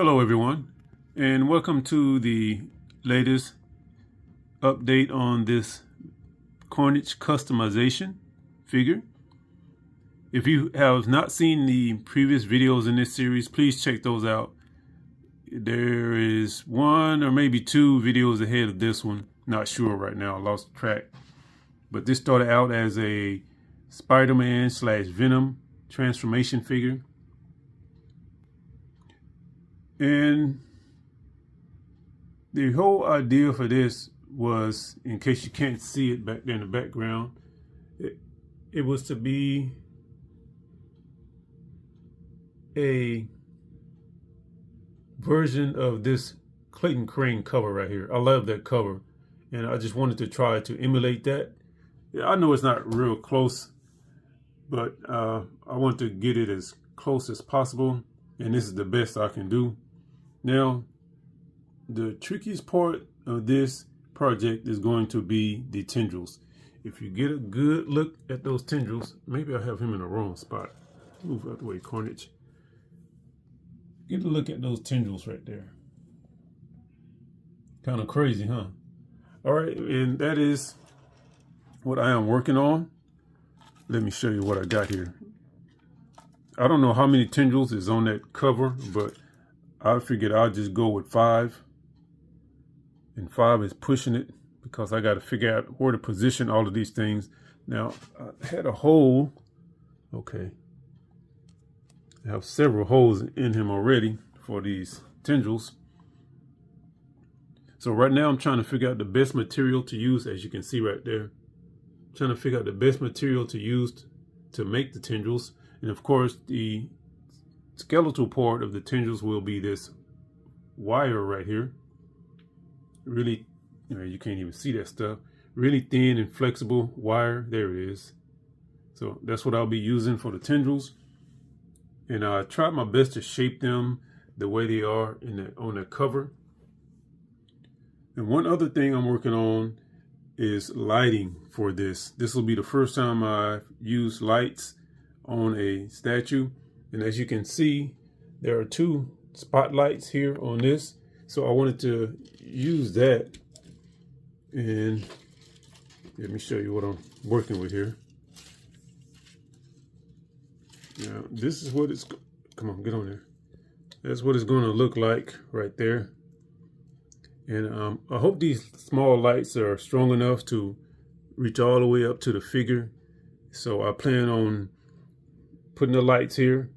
Hello everyone, and welcome to the latest update on this CARNAGE customization figure. If you have not seen the previous videos in this series, please check those out. There is one or maybe two videos ahead of this one, not sure right now, I lost track. But this started out as a Spider-Man / Venom transformation figure. And the whole idea for this was, in case you can't see it back there in the background, it was to be a version of this CLAYTON CRAIN cover right here. I love that cover, and I just wanted to try to emulate that. Yeah, I know it's not real close, but I want to get it as close as possible, and this is the best I can do. Now, the trickiest part of this project is going to be the tendrils. If you get a good look at those tendrils, maybe I have him in the wrong spot. Move out the way, CARNAGE. Get a look at those tendrils right there. Kind of crazy, huh? All right, and that is what I am working on. Let me show you what I got here. I don't know how many tendrils is on that cover, but I figured I'll just go with 5. And 5 is pushing it because I got to figure out where to position all of these things. Now, I had a hole. Okay. I have several holes in him already for these tendrils. So right now I'm trying to figure out the best material to use, as you can see right there. I'm trying to figure out the best material to use to make the tendrils. And of course, the skeletal part of the tendrils will be this wire right here. Really, you can't even see that stuff. Really thin and flexible wire. There it is. So that's what I'll be using for the tendrils. And I tried my best to shape them the way they are on the cover. And one other thing I'm working on is lighting for this. This will be the first time I've used lights on a statue. And as you can see, there are 2 spotlights here on this. So I wanted to use that. And let me show you what I'm working with here. Now, this is what it's, come on, get on there. That's what it's going to look like right there. And I hope these small lights are strong enough to reach all the way up to the figure. So I plan on putting the lights here,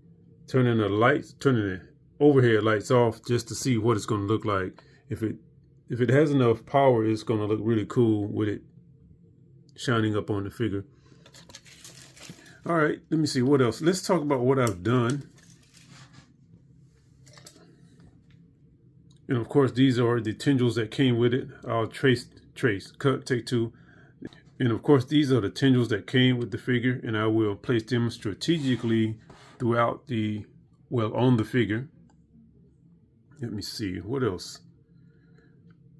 turning the overhead lights off just to see what it's going to look like. If it has enough power, it's going to look really cool with it shining up on the figure. All right, let me see what else. Let's talk about what I've done. And of course, these are the tendrils that came with it. I'll cut, take 2. And of course, these are the tendrils that came with the figure, and I will place them strategically throughout on the figure. Let me see, what else?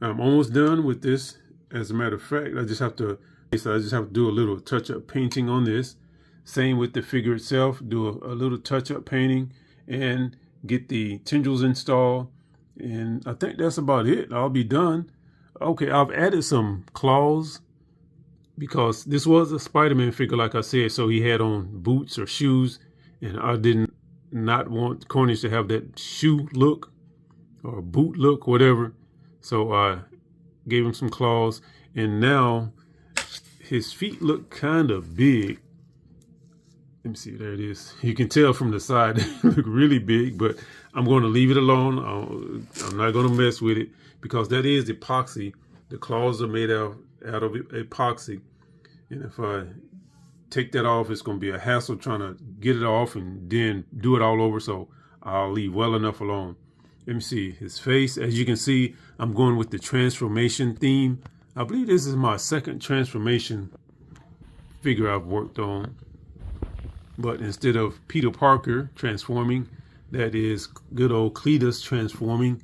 I'm almost done with this. As a matter of fact, I just have to do a little touch-up painting on this. Same with the figure itself, do a little touch-up painting and get the tendrils installed. And I think that's about it. I'll be done. Okay, I've added some claws because this was a Spider-Man figure, like I said, so he had on boots or shoes, and I did not want CARNAGE to have that shoe look or boot look, whatever. So I gave him some claws, and now his feet look kind of big. Let me see, there it is. You can tell from the side, they look really big, but I'm going to leave it alone. I'm not going to mess with it because that is epoxy. The claws are made out of epoxy. And if I take that off, it's going to be a hassle trying to get it off and then do it all over. So I'll leave well enough alone. Let me see his face. As you can see, I'm going with the transformation theme. I believe this is my second transformation figure I've worked on. But instead of Peter Parker transforming, that is good old Cletus transforming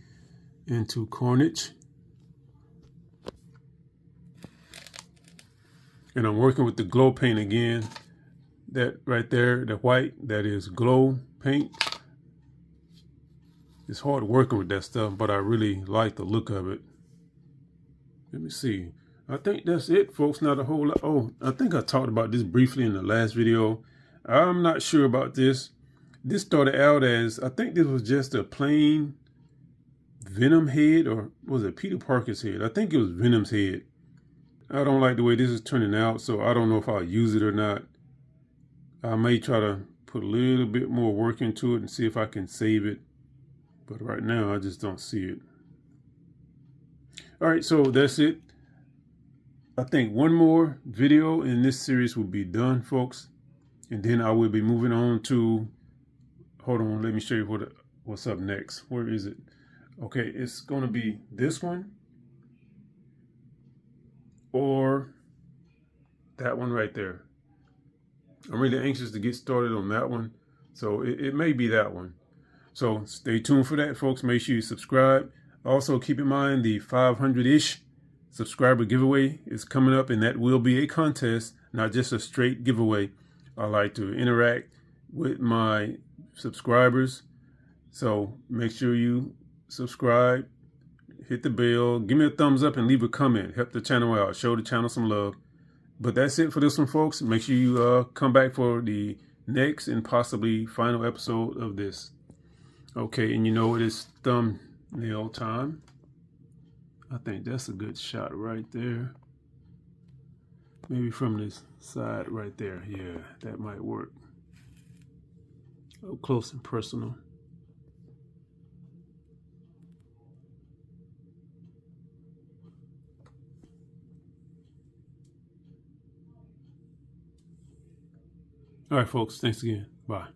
into CARNAGE. And I'm working with the glow paint again. That right there, the white, that is glow paint. It's hard working with that stuff, but I really like the look of it. Let me see. I think that's it, folks. Not a whole lot. Oh, I think I talked about this briefly in the last video. I'm not sure about this. This started out as, I think this was just a plain Venom head, or was it Peter Parker's head? I think it was Venom's head. I don't like the way this is turning out, so I don't know if I'll use it or not. I may try to put a little bit more work into it and see if I can save it. But right now, I just don't see it. All right, so that's it. I think one more video in this series will be done, folks. And then I will be moving on to, hold on, let me show you what's up next. Where is it? Okay, it's going to be this one or that one right there. I'm really anxious to get started on that one. So it may be that one. So stay tuned for that, folks. Make sure you subscribe. Also, keep in mind the 500-ish subscriber giveaway is coming up, and that will be a contest, not just a straight giveaway. I like to interact with my subscribers. So make sure you subscribe, hit the bell, give me a thumbs up, and leave a comment. Help the channel out. Show the channel some love. But that's it for this one, folks. Make sure you come back for the next and possibly final episode of this. Okay, and you know it is thumbnail time. I think that's a good shot right there. Maybe from this side right there. Yeah, that might work. Up close and personal. All right, folks. Thanks again. Bye.